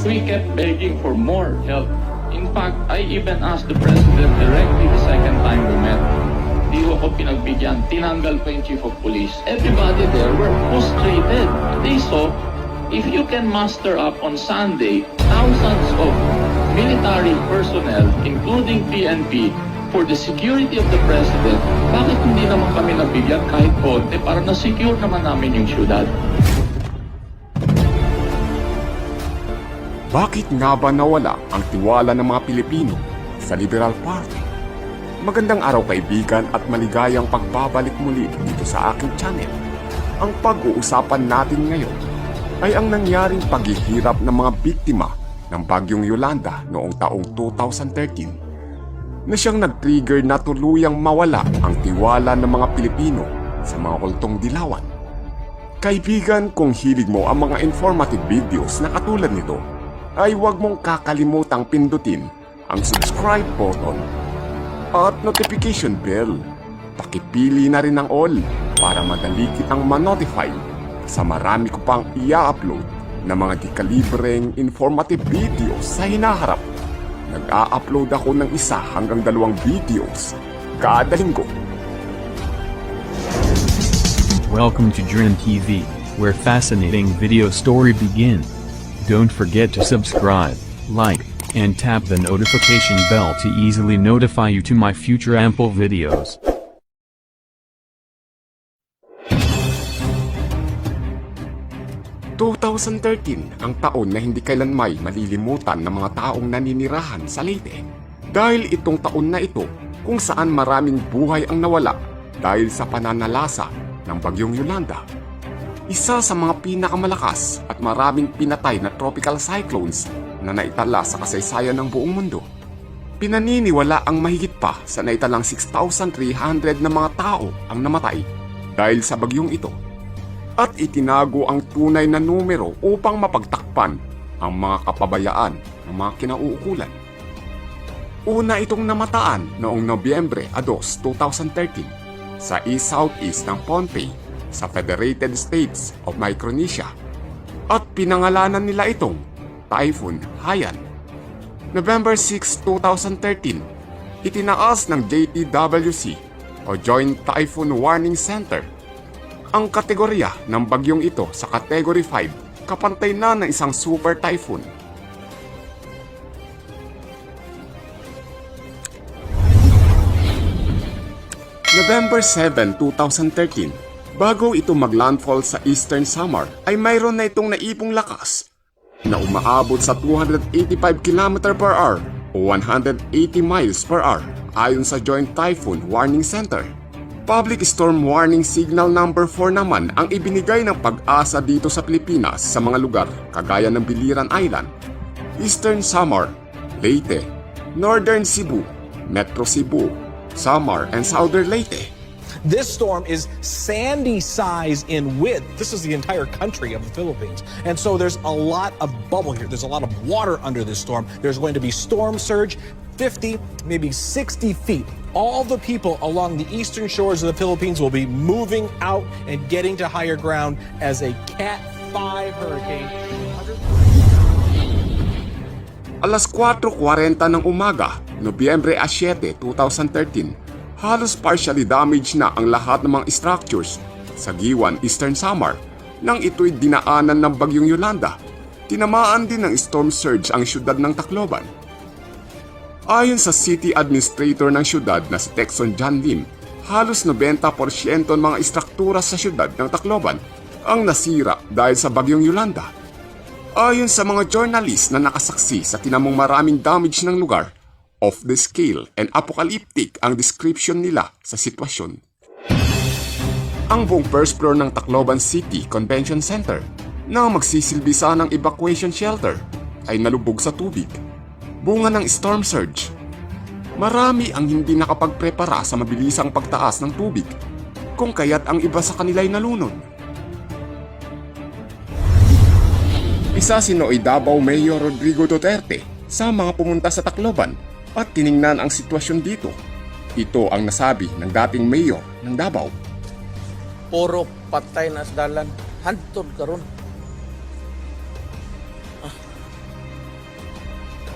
We kept begging for more help. In fact, I even asked the President directly the second time we met. Di ko pinagbigyan, tinanggal pa yung Chief of Police. Everybody there were frustrated. They saw, if you can muster up on Sunday thousands of military personnel, including PNP, for the security of the President, bakit hindi naman kami nabigyan kahit konti para na-secure naman namin yung syudad? Bakit nga ba nawala ang tiwala ng mga Pilipino sa Liberal Party? Magandang araw kaibigan at maligayang pagbabalik muli dito sa aking channel. Ang pag-uusapan natin ngayon ay ang nangyaring paghihirap ng mga biktima ng Bagyong Yolanda noong taong 2013 na siyang nag-trigger na tuluyang mawala ang tiwala ng mga Pilipino sa mga kultong dilawan. Kaibigan, kung hilig mo ang mga informative videos na katulad nito, ay huwag mong kakalimutang pindutin ang subscribe button at notification bell. Pakipili na rin ang all para madali kitang ma-notify sa marami ko pang i-upload na mga di-kalibreng informative videos sa hinaharap. Nag-a-upload ako ng 1 hanggang 2 videos kada linggo. Welcome to Dream TV, where fascinating video story begin. Don't forget to subscribe, like, and tap the notification bell to easily notify you to my future ample videos. ang taon na hindi kailanmay malilimutan ng mga taong naninirahan sa Leyte. Dahil itong taon na ito kung saan maraming buhay ang nawala dahil sa pananalasa ng Bagyong Yolanda. Isa sa mga pinakamalakas at maraming pinatay na tropical cyclones na naitala sa kasaysayan ng buong mundo. Pinaniniwala ang mahigit pa sa naitalang 6,300 na mga tao ang namatay dahil sa bagyong ito. At itinago ang tunay na numero upang mapagtakpan ang mga kapabayaan ng mga kinauukulan. Una itong namataan noong Nobyembre 2, 2013 sa east-southeast ng Pohnpei sa Federated States of Micronesia at pinangalanan nila itong Typhoon Haiyan. November 6, 2013, itinaas ng JTWC o Joint Typhoon Warning Center ang kategorya ng bagyong ito sa Category 5, kapantay na ng isang super typhoon. November 7, 2013, bago ito maglandfall sa Eastern Samar ay mayroon na itong naipong lakas na umaabot sa 285 km/h o 180 miles per hour ayon sa Joint Typhoon Warning Center. Public Storm Warning Signal number 4 naman ang ibinigay ng Pag-asa dito sa Pilipinas sa mga lugar kagaya ng Biliran Island, Eastern Samar, Leyte, Northern Cebu, Metro Cebu, Samar, and Southern Leyte. This storm is Sandy size in width. This is the entire country of the Philippines. And so there's a lot of bubble here. There's a lot of water under this storm. There's going to be storm surge, 50, maybe 60 feet. All the people along the eastern shores of the Philippines will be moving out and getting to higher ground as a Cat 5 hurricane. Alas 4:40 ng umaga, Nobyembre 7, 2013, halos partially damaged na ang lahat ng mga structures sa Giwan, Eastern Samar nang ito'y dinaanan ng Bagyong Yolanda. Tinamaan din ng storm surge ang syudad ng Tacloban. Ayon sa City Administrator ng syudad na si Texon John Lim, halos 90% ng mga istruktura sa syudad ng Tacloban ang nasira dahil sa Bagyong Yolanda. Ayon sa mga journalist na nakasaksi sa tinamong maraming damage ng lugar, off the scale and apocalyptic ang description nila sa sitwasyon. Ang buong first floor ng Tacloban City Convention Center na magsisilbi ng evacuation shelter ay nalubog sa tubig, bunga ng storm surge. Marami ang hindi nakapagprepara sa mabilisang pagtaas ng tubig, kung kaya't ang iba sa kanila ay nalunod. Isa si Nooy Davao Mayor Rodrigo Duterte sa mga pumunta sa Tacloban at tiningnan ang sitwasyon dito. Ito ang nasabi ng dating mayor ng Davao. Puro patay na sa dalan, hantod karon. Ah,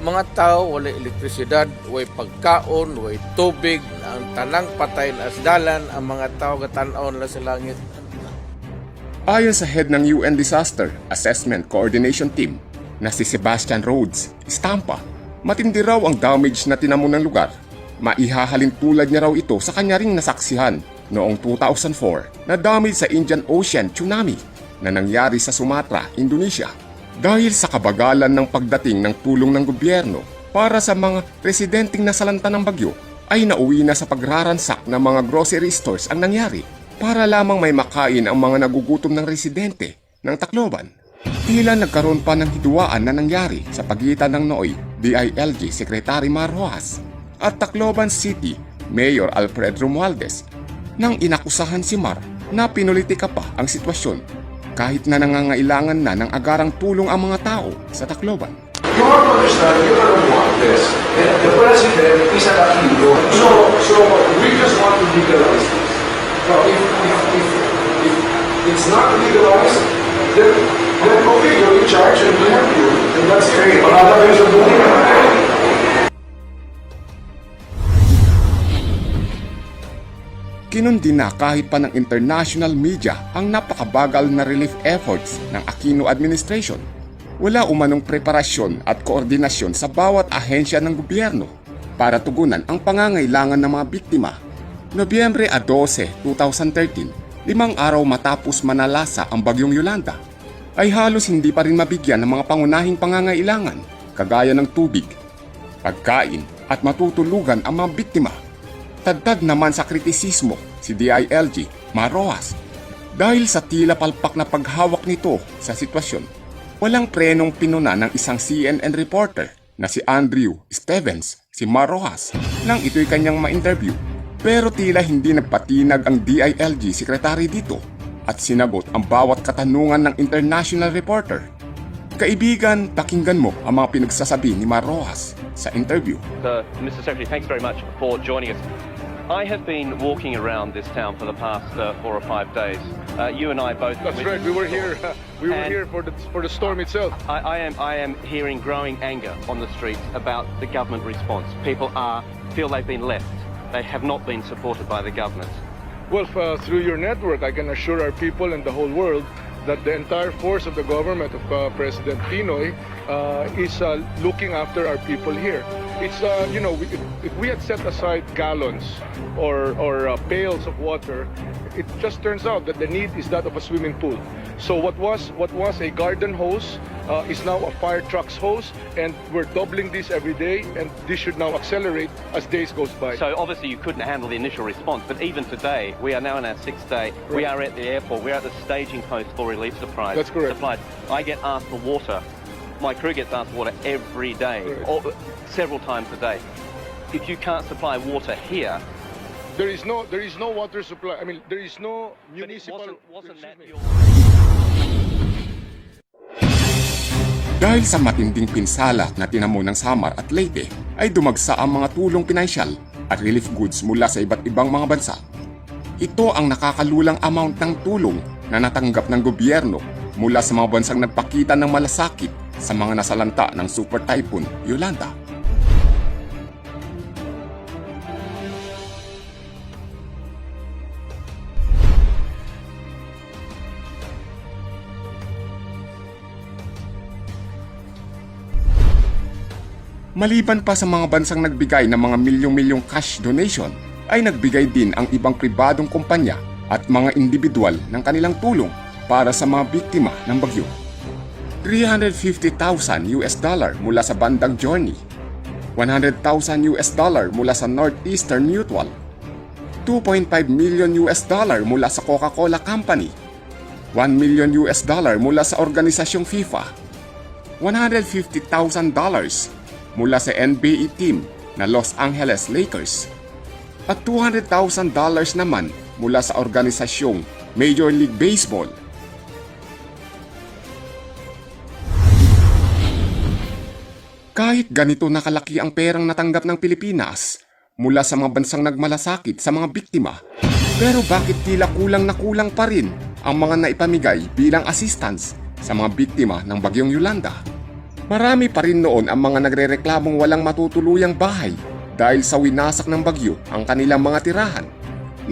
mga tao wala elektrisidad, way pagkaon, way tubig, ang tanang patay na asdalan, ang mga tao gatan-on la sa langit. Ayon sa head ng UN Disaster Assessment Coordination Team na si Sebastian Rhodes, Stampa, matindi raw ang damage na tinamo ng lugar. Maihahalin tulad niya raw ito sa kanya ring nasaksihan noong 2004 na damage sa Indian Ocean tsunami na nangyari sa Sumatra, Indonesia. Dahil sa kabagalan ng pagdating ng tulong ng gobyerno para sa mga residenteng nasalanta ng bagyo, ay nauwi na sa pagraransak ng mga grocery stores ang nangyari para lamang may makain ang mga nagugutom ng residente ng Tacloban. Tila nagkaroon pa ng hidwaan na nangyari sa pagitan ng NOY DILG Secretary Mar Rojas at Tacloban City Mayor Alfred Romualdez nang inakusahan si Mar na pinulitika pa ang sitwasyon kahit na nangangailangan na ng agarang tulong ang mga tao sa Tacloban. You have to understand, you don't want this. The president is an Aquilo. So we just want to legalize this. Now, if it's not legalized, then okay, you're in charge and we have you. And that's it. Another way of doing it. Kinundi na kahit pa ng international media ang napakabagal na relief efforts ng Aquino administration. Wala umanong preparasyon at koordinasyon sa bawat ahensya ng gobyerno para tugunan ang pangangailangan ng mga biktima. Nobyembre 12, 2013, 5 araw matapos manalasa ang bagyong Yolanda, ay halos hindi pa rin mabigyan ng mga pangunahing pangangailangan kagaya ng tubig, pagkain at matutulugan ang mga biktima. Tagdag naman sa kritisismo si DILG Mar Rojas dahil sa tila palpak na paghawak nito sa sitwasyon. Walang prenong pinuna ng isang CNN reporter na si Andrew Stevens si Mar Rojas nang ito'y kanyang ma-interview. Pero tila hindi nagpatinag ang DILG secretary dito at sinagot ang bawat katanungan ng international reporter. Kaibigan, pakinggan mo ang mga pinagsasabi ni Mar Rojas sa interview. Mr. Secretary, thanks very much for joining us. I have been walking around this town for the past 4 or 5 days. You and I both. That's right. We were here. We were here for the storm itself. I am hearing growing anger on the streets about the government response. People feel they've been left. They have not been supported by the government. Well, through your network, I can assure our people and the whole world that the entire force of the government of President Pinoy is looking after our people here. It's if we had set aside gallons or pails of water, it just turns out that the need is that of a swimming pool. So what was a garden hose is now a fire truck's hose, and we're doubling this every day, and this should now accelerate as days goes by. So obviously you couldn't handle the initial response, but even today, we are now in our 6th day. Right. We are at the airport. We're at the staging post for relief supplies. That's correct. I get asked for water. My crew gets asked for water every day, Right. or several times a day. If you can't supply water here, There is no water supply. I mean, there is no but it municipal. wasn't that Excuse me. your... Dahil sa matinding pinsala na tinamo ng Samar at Leyte, ay dumagsa ang mga tulong pinansyal at relief goods mula sa iba't ibang mga bansa. Ito ang nakakalulang amount ng tulong na natanggap ng gobyerno mula sa mga bansang nagpakita ng malasakit sa mga nasalanta ng Super Typhoon Yolanda. Maliban pa sa mga bansang nagbigay ng mga milyong-milyong cash donation, ay nagbigay din ang ibang pribadong kumpanya at mga individual ng kanilang tulong para sa mga biktima ng bagyo. $350,000 mula sa bandang Journey, $100,000 mula sa Northeastern Mutual, $2.5 million mula sa Coca-Cola Company, $1 million mula sa organisasyong FIFA, $150,000 mula sa NBA team na Los Angeles Lakers at $200,000 naman mula sa organisasyong Major League Baseball. Kahit ganito nakalaki ang perang natanggap ng Pilipinas mula sa mga bansang nagmalasakit sa mga biktima, pero bakit tila kulang na kulang pa rin ang mga naipamigay bilang assistance sa mga biktima ng bagyong Yolanda? Marami pa rin noon ang mga nagrereklamong walang matutuluyang bahay dahil sa winasak ng bagyo ang kanilang mga tirahan.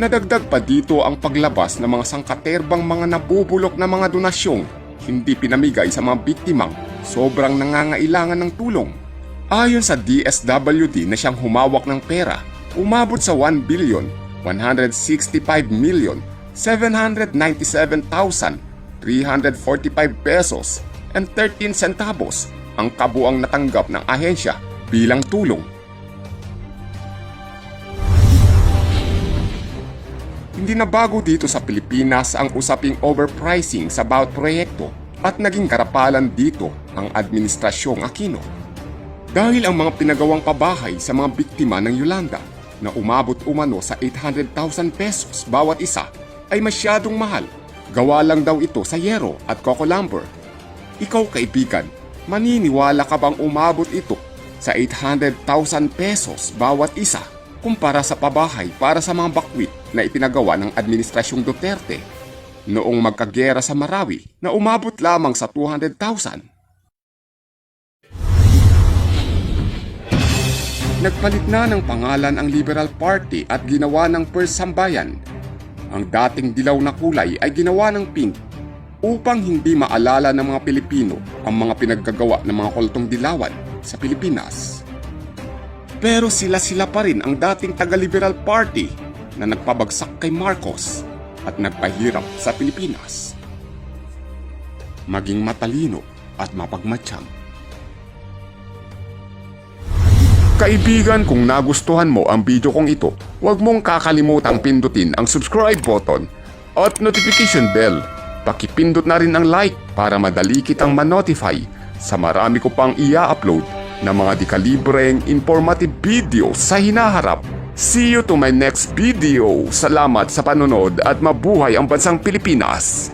Nadagdag pa dito ang paglabas ng mga sangkaterbang mga nabubulok na mga donasyong hindi pinamigay sa mga biktimang sobrang nangangailangan ng tulong. Ayon sa DSWD na siyang humawak ng pera, umabot sa 1,165,797,345 pesos and 13 centavos ang kabuang natanggap ng ahensya bilang tulong. Hindi na bago dito sa Pilipinas ang usaping overpricing sa bawat proyekto at naging karapalan dito ang Administrasyong Aquino. Dahil ang mga pinagawang pabahay sa mga biktima ng Yolanda na umabot umano sa 800,000 pesos bawat isa ay masyadong mahal. Gawa lang daw ito sa yero at coco lumber. Ikaw kaibigan, maniniwala ka bang umabot ito sa 800,000 pesos bawat isa kumpara sa pabahay para sa mga bakwit na ipinagawa ng Administrasyong Duterte noong magkagera sa Marawi na umabot lamang sa 200,000? Nagpalit na ng pangalan ang Liberal Party at ginawa ng First Sambayan. Ang dating dilaw na kulay ay ginawa ng pink upang hindi maalala ng mga Pilipino ang mga pinaggagawa ng mga kultong dilawan sa Pilipinas. Pero sila pa rin ang dating taga-Liberal Party na nagpabagsak kay Marcos at nagpahirap sa Pilipinas. Maging matalino at mapagmatsyag. Kaibigan, kung nagustuhan mo ang video kong ito, huwag mong kakalimutang pindutin ang subscribe button at notification bell. Pakipindot na rin ang like para madali kitang ma-notify sa marami ko pang i-upload na mga dekalibreng informative video sa hinaharap. See you to my next video. Salamat sa panonood at mabuhay ang bansang Pilipinas!